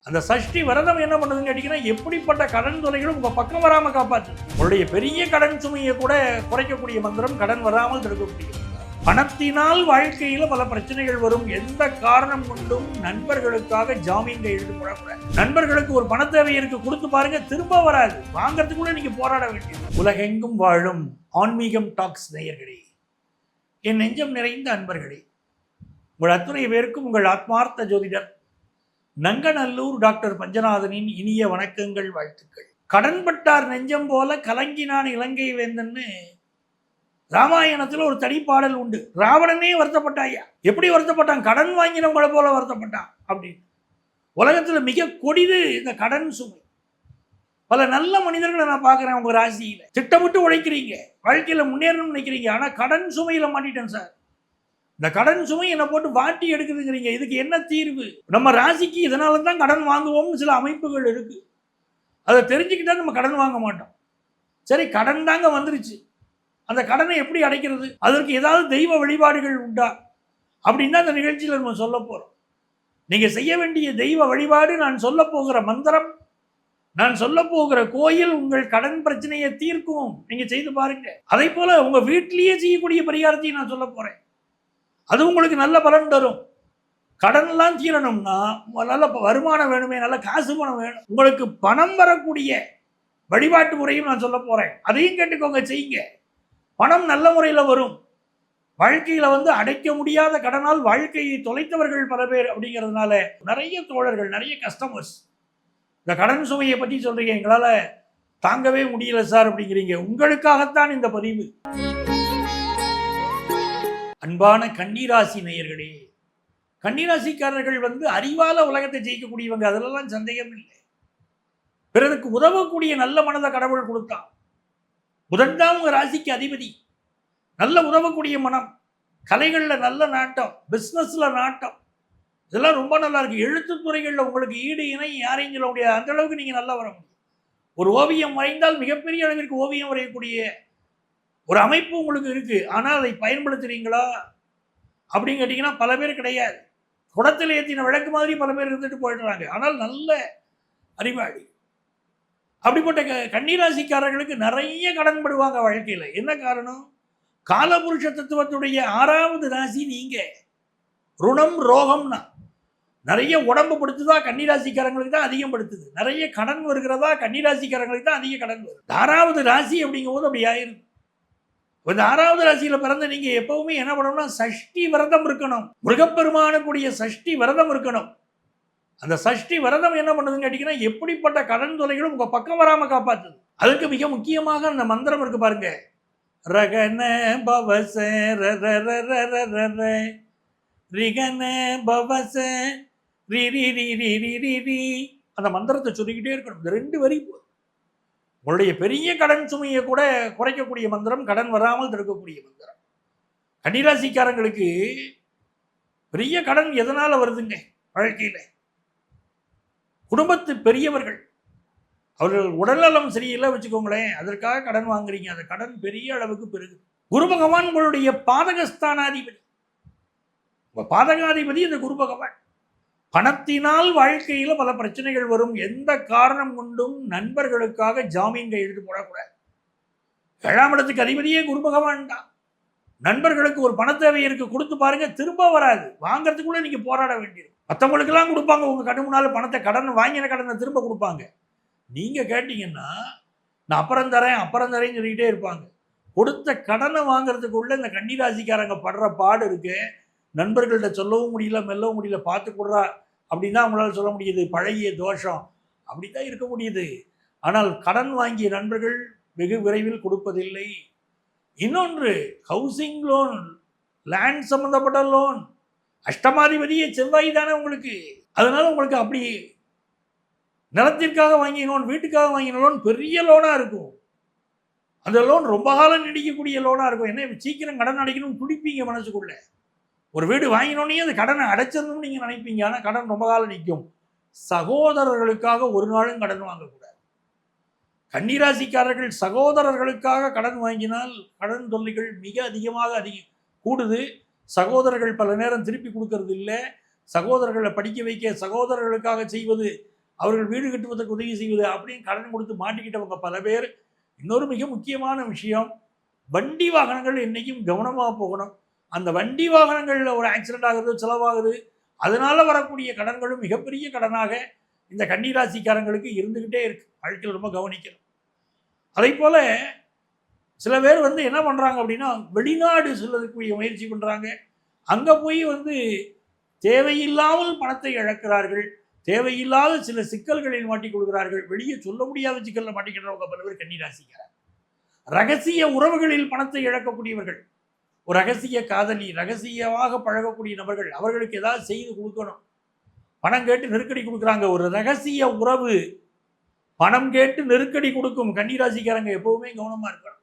அந்த சஷ்டி விரதம் என்ன பண்ணுதுன்னு கேட்டீங்கன்னா, எப்படிப்பட்ட கடன் தொல்லைகளும் உங்க பக்கம் வராம காப்பாத்து. உங்களுடைய பெரிய கடன் சுமையை கூட குறைக்கக்கூடிய மந்திரம், கடன் வராமல் தடுக்கக்கூடிய மந்திரம். பணத்தினால் வாழ்க்கையில பல பிரச்சனைகள் வரும். எந்த காரணம் கொண்டும் நண்பர்களுக்காக ஜாமீன் கையெழுத்து போடக்கூடாது. நண்பர்களுக்கு ஒரு பண தேவை இருக்கு, கொடுத்து பாருங்க, திரும்ப வராது. வாங்கறதுக்குள்ள நீங்க போராட வேண்டியது. உலகெங்கும் வாழும் ஆன்மீகம் டாக்ஸ் நேயர்களே, என் நெஞ்சம் நிறைந்த அன்பர்களே, உங்கள் அத்துணை பேருக்கும் உங்கள் ஆத்மார்த்த ஜோதிடர் நங்கநல்லூர் டாக்டர் பஞ்சநாதனின் இனிய வணக்கங்கள், வாழ்த்துக்கள். கடன்பட்டார் நெஞ்சம் போல கலங்கினான் இலங்கை வேந்தன்னு ராமாயணத்துல ஒரு தனிப்பாடல் உண்டு. ராவணனே வருத்தப்பட்டாயா, எப்படி வருத்தப்பட்டான்? கடன் வாங்கினவங்களை போல வருத்தப்பட்டான் அப்படின்னு. உலகத்துல மிக கொடிது இந்த கடன் சுமை. பல நல்ல மனிதர்களை நான் பார்க்குறேன் உங்க ராசியில. திட்டமிட்டு உழைக்கிறீங்க, வாழ்க்கையில முன்னேறணும்னு நினைக்கிறீங்க, ஆனா கடன் சுமையில மாட்டிட்டேன் சார், இந்த கடன் சுமை என்னை போட்டு வாட்டி எடுக்குதுங்கிறீங்க, இதுக்கு என்ன தீர்வு? நம்ம ராசிக்கு இதனால தான் கடன் வாங்குவோம்னு சில அமைப்புகள் இருக்கு. அதை தெரிஞ்சுக்கிட்டா நம்ம கடன் வாங்க மாட்டோம். சரி, கடன் தாங்க வந்துருச்சு, அந்த கடனை எப்படி அடைக்கிறது? அதற்கு ஏதாவது தெய்வ வழிபாடுகள் உண்டா அப்படின்னு தான் இந்த நிகழ்ச்சியில் நம்ம சொல்ல போறோம். நீங்க செய்ய வேண்டிய தெய்வ வழிபாடு, நான் சொல்ல போகிற மந்திரம், நான் சொல்ல போகிற கோயில் உங்கள் கடன் பிரச்சனையை தீர்க்கும். நீங்க செய்து பாருங்க. அதே போல உங்க வீட்டிலேயே செய்யக்கூடிய பரிகாரத்தையும் நான் சொல்ல போறேன். அது உங்களுக்கு நல்ல பலன் தரும். கடன்லாம் தீரணும்னா நல்ல வருமானம் வேணுமே, நல்ல காசு பணம் வேணும். உங்களுக்கு பணம் வரக்கூடிய வழிபாட்டு முறையும் நான் சொல்ல போறேன். அதையும் கேட்டுக்கோங்க, செய்யுங்க. பணம் நல்ல முறையில் வரும். வாழ்க்கையில அடைக்க முடியாத கடனால் வாழ்க்கையை தொலைத்தவர்கள் பல பேர். அப்படிங்கிறதுனால நிறைய தோழர்கள், நிறைய கஸ்டமர்ஸ் இந்த கடன் சுமையை பற்றி சொல்றீங்க, எங்களால தாங்கவே முடியல சார் அப்படிங்கிறீங்க. உங்களுக்காகத்தான் இந்த பதிவு. அன்பான கன்னிராசி நேயர்களே, கன்னிராசிக்காரர்கள் அறிவால உலகத்தை ஜெயிக்கக்கூடியவங்க, அதெல்லாம் சந்தேகம் இல்லை. பிறருக்கு உதவக்கூடிய நல்ல மனதை கடவுள் கொடுத்தான். புதன் தான் உங்க ராசிக்கு அதிபதி. நல்ல உதவக்கூடிய மனம், கலைகள்ல நல்ல நாட்டம், பிசினஸ்ல நாட்டம், இதெல்லாம் ரொம்ப நல்லா இருக்கு. எழுத்துத்துறைகள்ல உங்களுக்கு ஈடு இணை யாரையும் சொல்ல முடியாது, அந்த அளவுக்கு நீங்க நல்லா வர முடியும். ஒரு ஓவியம் வரைந்தால் மிகப்பெரிய அளவிற்கு ஓவியம் வரையக்கூடிய ஒரு அமைப்பு உங்களுக்கு இருக்கு. ஆனால் அதை பயன்படுத்துறீங்களா அப்படின்னு கேட்டீங்கன்னா பல பேர் கிடையாது. குடத்தில் ஏற்றின விளக்கு மாதிரி பல பேர் இருந்துட்டு போயிடுறாங்க. ஆனால் நல்ல அறிவாளி. அப்படிப்பட்ட கன்னிராசிக்காரர்களுக்கு நிறைய கடன் படுவாங்க வாழ்க்கையில். என்ன காரணம்? காலபுருஷ தத்துவத்துடைய 6வது ராசி நீங்க. ருணம் ரோகம்னா நிறைய உடம்பு படுத்துதா கன்னிராசிக்காரங்களுக்கு தான் அதிகம் படுத்துது. நிறைய கடன் வருகிறதா கன்னிராசிக்காரங்களுக்கு தான் அதிக கடன் வருது. 6வது ராசி அப்படிங்கும் போது அப்படி ஆயிருக்கு. இந்த 6வது ராசியில பிறந்த நீங்க எப்பவுமே என்ன பண்ணணும்னா சஷ்டி விரதம் இருக்கணும். முருகப்பெருமானுக்குரிய சஷ்டி விரதம் இருக்கணும். அந்த சஷ்டி விரதம் என்ன பண்ணுதுன்னு கேட்டீங்கன்னா, எப்படிப்பட்ட கடன் தொல்லைகளும் உங்க பக்கம் வராம காப்பாத்துது. அதுக்கு மிக முக்கியமாக அந்த மந்திரம் இருக்கு பாருங்க. ரகன பவச ரிகன பவச ரி ரி ரி ரி ரி ரி ரி. அந்த மந்திரத்தை சொல்லிக்கிட்டே இருக்கணும். இந்த 2 வரி உங்களுடைய பெரிய கடன் சுமையை கூட குறைக்கக்கூடிய மந்திரம், கடன் வராமல் தடுக்கக்கூடிய மந்திரம். கன்னிராசிக்காரங்களுக்கு பெரிய கடன் எதனால வருதுங்க? வாழ்க்கையில குடும்பத்து பெரியவர்கள், அவர்கள் உடல்நலம் சரியில்லை வச்சுக்கோங்களேன், அதற்காக கடன் வாங்குறீங்க. அந்த கடன் பெரிய அளவுக்கு பெருகு. குரு பகவான் உங்களுடைய பாதகஸ்தானாதிபதி. உங்க பாதகாதிபதி இந்த குரு பகவான். பணத்தினால் வாழ்க்கையில பல பிரச்சனைகள் வரும். எந்த காரணம் கொண்டும் நண்பர்களுக்காக ஜாமீன் கையெழுத்து போடக்கூடாது. 7ஆம் இடத்துக்கு அதிபதியே குரு பகவான் தான். நண்பர்களுக்கு ஒரு பண தேவை இருக்கு, கொடுத்து பாருங்க, திரும்ப வராது. வாங்கறதுக்குள்ள நீங்க போராட வேண்டியது. மற்றவங்களுக்கு எல்லாம் கொடுப்பாங்க, உங்க கடன் முன்னால பணத்தை, கடன் வாங்கின கடனை திரும்ப கொடுப்பாங்க. நீங்க கேட்டீங்கன்னா நான் அப்புறம் தரேன்னு சொல்லிக்கிட்டே இருப்பாங்க. கொடுத்த கடனை வாங்குறதுக்குள்ள இந்த கன்னிராசிக்காரங்க படுற பாடு இருக்கு. நண்பர்கள்ட்ட சொல்லவும் முடியல, மெல்லவும் முடியல. பார்த்து கொடுறா அப்படின்னு தான் அவங்களால சொல்ல முடியுது. பழகிய தோஷம் அப்படித்தான் இருக்க முடியுது. ஆனால் கடன் வாங்கிய நண்பர்கள் வெகு விரைவில் கொடுப்பதில்லை. இன்னொன்று, ஹவுசிங் லோன், லேண்ட் சம்பந்தப்பட்ட லோன், அஷ்டமாதிபதியே செவ்வாய் தானே உங்களுக்கு. அதனால உங்களுக்கு அப்படி நிலத்திற்காக வாங்கிய லோன், வீட்டுக்காக வாங்கின லோன் பெரிய லோனா இருக்கும். அந்த லோன் ரொம்ப காலம் நீடிக்கக்கூடிய லோனா இருக்கும். என்ன சீக்கிரம் கடன் அடைக்கணும்னு துடிப்பீங்க மனசுக்குள்ள. ஒரு வீடு வாங்கினோடனே அந்த கடனை அடைச்சிடணும்னு நீங்க நினைப்பீங்க. ஆனால் கடன் ரொம்ப காலம் நிற்கும். சகோதரர்களுக்காக ஒரு நாளும் கடன் வாங்கக்கூடாது. கன்னிராசிக்காரர்கள் சகோதரர்களுக்காக கடன் வாங்கினால் கடன் தொல்லைகள் மிக அதிகமாக கூடுது. சகோதரர்கள் பல நேரம் திருப்பி கொடுக்கறது இல்லை. சகோதரர்களை படிக்க வைக்க, சகோதரர்களுக்காக செய்வது அவர்கள் வீடு கட்டுவதற்கு உதவி செய்வது அப்படின்னு கடன் கொடுத்து மாட்டிக்கிட்டவங்க பல பேர். இன்னொரு மிக முக்கியமான விஷயம், வண்டி வாகனங்கள் என்றைக்கும் கவனமாக போகணும். அந்த வண்டி வாகனங்களில் ஒரு ஆக்சிடென்ட் ஆகுது, செலவாகுது, அதனால் வரக்கூடிய கடன்களும் மிகப்பெரிய கடனாக இந்த கன்னிராசிக்காரங்களுக்கு இருந்துக்கிட்டே இருக்கு. வாழ்க்கையில் ரொம்ப கவனிக்கணும். அதே போல் சில பேர் என்ன பண்ணுறாங்க அப்படின்னா, வெளிநாடு செல்வதற்கு முயற்சி பண்ணுறாங்க. அங்கே போய் தேவையில்லாமல் பணத்தை இழக்கிறார்கள். தேவையில்லாத சில சிக்கல்களில் மாட்டிக்கொள்கிறார்கள். வெளியே சொல்ல முடியாத சிக்கலில் மாட்டிக்கிறவங்க பல பேர் கன்னிராசிக்காரர். ரகசிய உறவுகளில் பணத்தை இழக்கக்கூடியவர்கள், ஒரு ரகசிய காதலி, ரகசியமாக பழகக்கூடிய நபர்கள், அவர்களுக்கு ஏதாவது செய்து கொடுக்கணும், பணம் கேட்டு நெருக்கடி கொடுக்குறாங்க. ஒரு ரகசிய உறவு பணம் கேட்டு நெருக்கடி கொடுக்கும். கன்னிராசிக்காரங்க எப்பவுமே கவனமாக இருக்கணும்.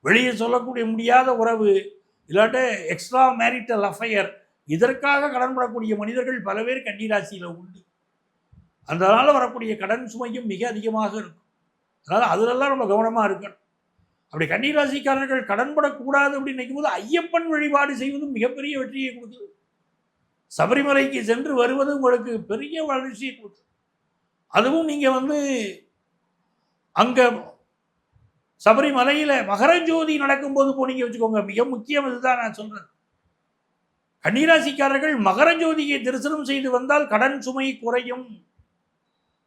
வெளியே சொல்லக்கூடிய முடியாத உறவு, இல்லாட்ட எக்ஸ்ட்ரா மேரிட்டல் அஃபையர், இதற்காக கடன் படக்கூடிய மனிதர்கள் பல பேர் கன்னிராசியில் உண்டு. அதனால வரக்கூடிய கடன் சுமையும் மிக அதிகமாக இருக்கும். அதனால் அதிலெல்லாம் நம்ம கவனமாக இருக்கணும். அப்படி கன்னிராசிக்காரர்கள் கடன் படக்கூடாது அப்படின்னு நினைக்கும் போது ஐயப்பன் வழிபாடு செய்வதும் மிகப்பெரிய வெற்றியை கொடுக்குது. சபரிமலைக்கு சென்று வருவது உங்களுக்கு பெரிய வளர்ச்சியை கொடுக்குது. அதுவும் நீங்கள் அங்கே சபரிமலையில் மகரஜோதி நடக்கும்போது போனீங்க வச்சுக்கோங்க, மிக முக்கியம். இதுதான் நான் சொல்கிறேன். கன்னிராசிக்காரர்கள் மகரஜோதியை தரிசனம் செய்து வந்தால் கடன் சுமை குறையும்.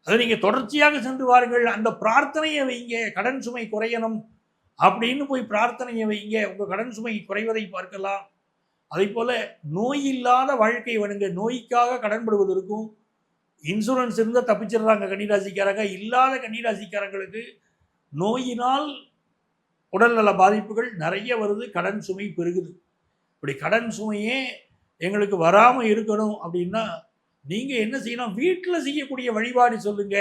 அதை நீங்கள் தொடர்ச்சியாக சென்று வாருங்கள். அந்த பிரார்த்தனையை வைங்க, கடன் சுமை குறையணும் அப்படின்னு போய் பிரார்த்தனையை வைங்க, உங்கள் கடன் சுமை குறைவதை பார்க்கலாம். அதே போல் நோய் இல்லாத வாழ்க்கை வேணுங்க. நோய்க்காக கடன்படுவதற்கும் இன்சூரன்ஸ் இருந்தால் தப்பிச்சிடுறாங்க கன்னிராசிக்காரங்க. இல்லாத கன்னிராசிக்காரங்களுக்கு நோயினால் உடல்நல பாதிப்புகள் நிறைய வருது, கடன் சுமை பெருகுது. இப்படி கடன் சுமையே எங்களுக்கு வராமல் இருக்கணும் அப்படின்னா நீங்கள் என்ன செய்யணும்? வீட்டில் செய்யக்கூடிய வழிபாடு சொல்லுங்க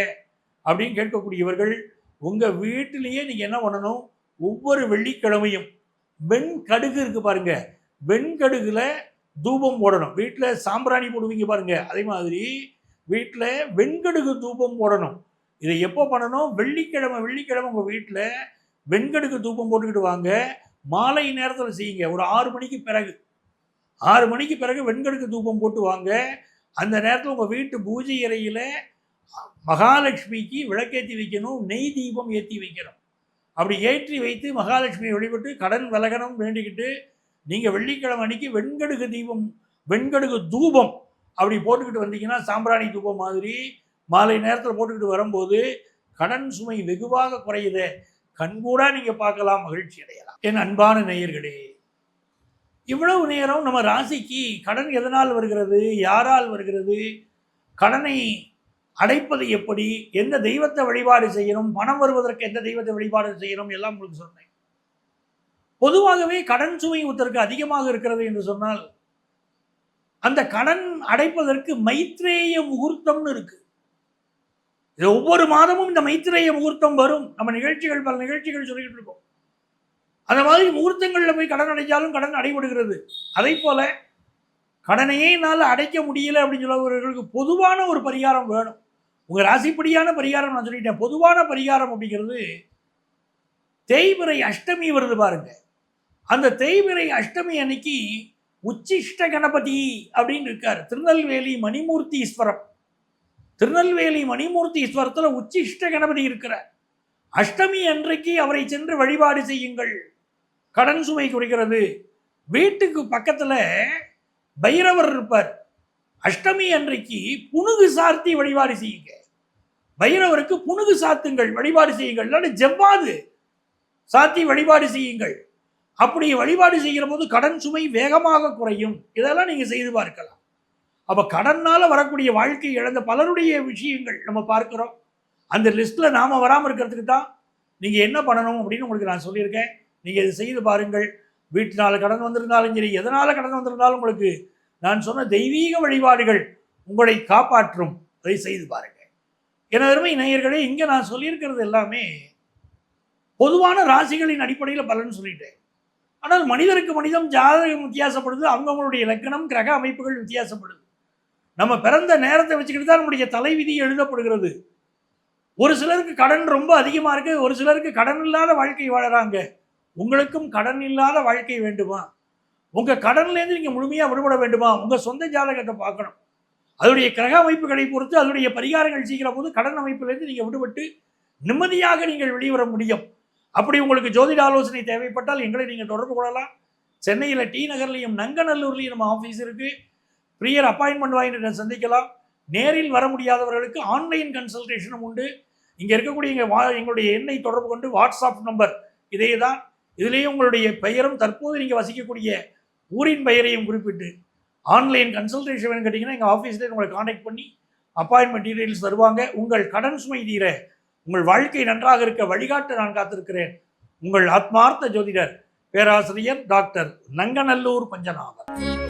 அப்படின்னு கேட்கக்கூடியவர்கள், உங்கள் வீட்டிலேயே நீங்கள் என்ன பண்ணணும்? ஒவ்வொரு வெள்ளிக்கிழமையும் வெண்கடுகு இருக்குது பாருங்க, வெண்கடுகுல தூபம் போடணும். வீட்டில் சாம்பிராணி போடுவீங்க பாருங்க, அதே மாதிரி வீட்டில் வெண்கடுகு தூபம் போடணும். இதை எப்போ பண்ணணும்? வெள்ளிக்கிழமை உங்கள் வீட்டில் வெண்கடுகு தூபம் போட்டுக்கிட்டு வாங்க. மாலை நேரத்தில் செய்யுங்க. ஒரு 6 மணிக்கு பிறகு 6 மணிக்கு பிறகு வெண்கடுகு தூபம் போட்டு வாங்க. அந்த நேரத்தில் உங்கள் வீட்டு பூஜை அறையில் மகாலட்சுமிக்கு விளக்கேற்றி வைக்கணும், நெய் தீபம் ஏற்றி வைக்கணும். அப்படி ஏற்றி வைத்து மகாலட்சுமியை வழிபட்டு கடன் விலகணும் வேண்டிக்கிட்டு நீங்கள் வெள்ளிக்கிழமை அன்னைக்கு வெண்கடுகு தூபம் அப்படி போட்டுக்கிட்டு வந்தீங்கன்னா, சாம்பிராணி தூபம் மாதிரி மாலை நேரத்தில் போட்டுக்கிட்டு வரும்போது கடன் சுமை வெகுவாக குறையுது. கண்கூடா நீங்கள் பார்க்கலாம், மகிழ்ச்சி அடையலாம். என் அன்பான நேயர்களே, இவ்வளவு நேரம் நம்ம ராசிக்கு கடன் எதனால் வருகிறது, யாரால் வருகிறது, கடனை அடைப்பது எப்படி, எந்த தெய்வத்தை வழிபாடு செய்யணும், பணம் வருவதற்கு எந்த தெய்வத்தை வழிபாடு செய்யணும் எல்லாம் உங்களுக்கு சொன்னேன். பொதுவாகவே கடன் சுமை ஒருத்தருக்கு அதிகமாக இருக்கிறது என்று சொன்னால், அந்த கடன் அடைப்பதற்கு மைத்ரேய முகூர்த்தம்னு இருக்கு. இது ஒவ்வொரு மாதமும் இந்த மைத்ரேய முகூர்த்தம் வரும். நம்ம பல நிகழ்ச்சிகள் சொல்லிக்கிட்டு இருக்கோம். அந்த மாதிரி முகூர்த்தங்களில் போய் கடன் அடைச்சாலும் கடன் அடைபடுகிறது. அதே போல கடனையே என்னால் அடைக்க முடியல அப்படின்னு சொல்லவர்களுக்கு பொதுவான ஒரு பரிகாரம் வேணும். உங்கள் ராசிப்படியான பரிகாரம் நான் சொல்லிட்டேன். பொதுவான பரிகாரம் அப்படிங்கிறது, தேய்பிறை அஷ்டமி வருது பாருங்க. அந்த தேய்பிறை அஷ்டமி அன்னைக்கு உச்சிஷ்ட கணபதி அப்படின்னு இருக்கார். திருநெல்வேலி மணிமூர்த்தி ஈஸ்வரத்தில் உச்சிஷ்ட கணபதி இருக்கிறார். அஷ்டமி அன்றைக்கு அவரை சென்று வழிபாடு செய்யுங்கள், கடன் சுமை குறைகிறது. வீட்டுக்கு பக்கத்தில் பைரவர் இருப்பார். அஷ்டமி அன்றைக்கு புனுகு சார்த்தி வழிபாடு செய்யுங்க. பைரவருக்கு புனுகு சாத்துங்கள், வழிபாடு செய்யுங்கள். இல்லாட்டி ஜவ்வாது சாத்தி வழிபாடு செய்யுங்கள். அப்படி வழிபாடு செய்கிற போது கடன் சுமை வேகமாக குறையும். இதெல்லாம் நீங்கள் செய்து பார்க்கலாம். அப்போ கடனால் வரக்கூடிய வாழ்க்கை இழந்த பலருடைய விஷயங்கள் நம்ம பார்க்குறோம். அந்த லிஸ்ட்டில் நாம் வராமல் இருக்கிறதுக்கு தான் நீங்கள் என்ன பண்ணணும் அப்படின்னு உங்களுக்கு நான் சொல்லியிருக்கேன். நீங்கள் இதை செய்து பாருங்கள். வீட்டினால் கடன் வந்திருந்தாலும் சரி, எதனால் கடன் வந்திருந்தாலும் உங்களுக்கு நான் சொன்ன தெய்வீக வழிபாடுகள் உங்களை காப்பாற்றும். அதை செய்து பாருங்கள். எனதருமை நேயர்களே, இங்கே நான் சொல்லியிருக்கிறது எல்லாமே பொதுவான ராசிகளின் அடிப்படையில் பலன் சொல்லிட்டேன். ஆனால் மனிதருக்கு மனிதம் ஜாதகம் வித்தியாசப்படுது. அவங்களுடைய லக்னம் கிரக அமைப்புகள் வித்தியாசப்படுது. நம்ம பிறந்த நேரத்தை வச்சுக்கிட்டு தான் நம்முடைய தலைவிதி எழுதப்படுகிறது. ஒரு சிலருக்கு கடன் ரொம்ப அதிகமாக இருக்குது, ஒரு சிலருக்கு கடன் இல்லாத வாழ்க்கை வாழறாங்க. உங்களுக்கும் கடன் இல்லாத வாழ்க்கை வேண்டுமா? உங்கள் கடன்லேருந்து நீங்கள் முழுமையாக விடுபட வேண்டுமா? உங்கள் சொந்த ஜாதகத்தை பார்க்கணும். அதனுடைய கிரக அமைப்புகளை பொறுத்து அதனுடைய பரிகாரங்கள் செய்கிற போது கடன் அமைப்பிலிருந்து நீங்கள் விடுபட்டு நிம்மதியாக நீங்கள் வெளிவர முடியும். அப்படி உங்களுக்கு ஜோதிட ஆலோசனை தேவைப்பட்டால் எங்களை நீங்கள் தொடர்பு கொள்ளலாம். சென்னையில் டி நகர்லையும் நங்கநல்லூர்லையும் நம்ம ஆஃபீஸ் இருக்குது. ப்ரியர் அப்பாயின்மெண்ட் வாங்கிட்டு சந்திக்கலாம். நேரில் வர முடியாதவர்களுக்கு ஆன்லைன் கன்சல்டேஷனும் உண்டு. இங்கே இருக்கக்கூடிய எங்களுடைய எண்ணை தொடர்பு கொண்டு வாட்ஸ்அப் நம்பர் இதே தான். இதுலேயும் உங்களுடைய பெயரும் தற்போது நீங்கள் வசிக்கக்கூடிய ஊரின் பெயரையும் குறிப்பிட்டு ஆன்லைன் கன்சல்டேஷன் வேணும் கேட்டிங்கன்னா எங்கள் ஆஃபீஸ்லேயே உங்களை காண்டாக்ட் பண்ணி அப்பாயின்மெண்ட் டீட்டெயில்ஸ் தருவாங்க. உங்கள் கடன் சுமை தீர, உங்கள் வாழ்க்கை நன்றாக இருக்க வழிகாட்ட நான் காத்திருக்கிறேன். உங்கள் ஆத்மார்த்த ஜோதிடர் பேராசிரியர் டாக்டர் நங்கநல்லூர் பஞ்சநாதன்.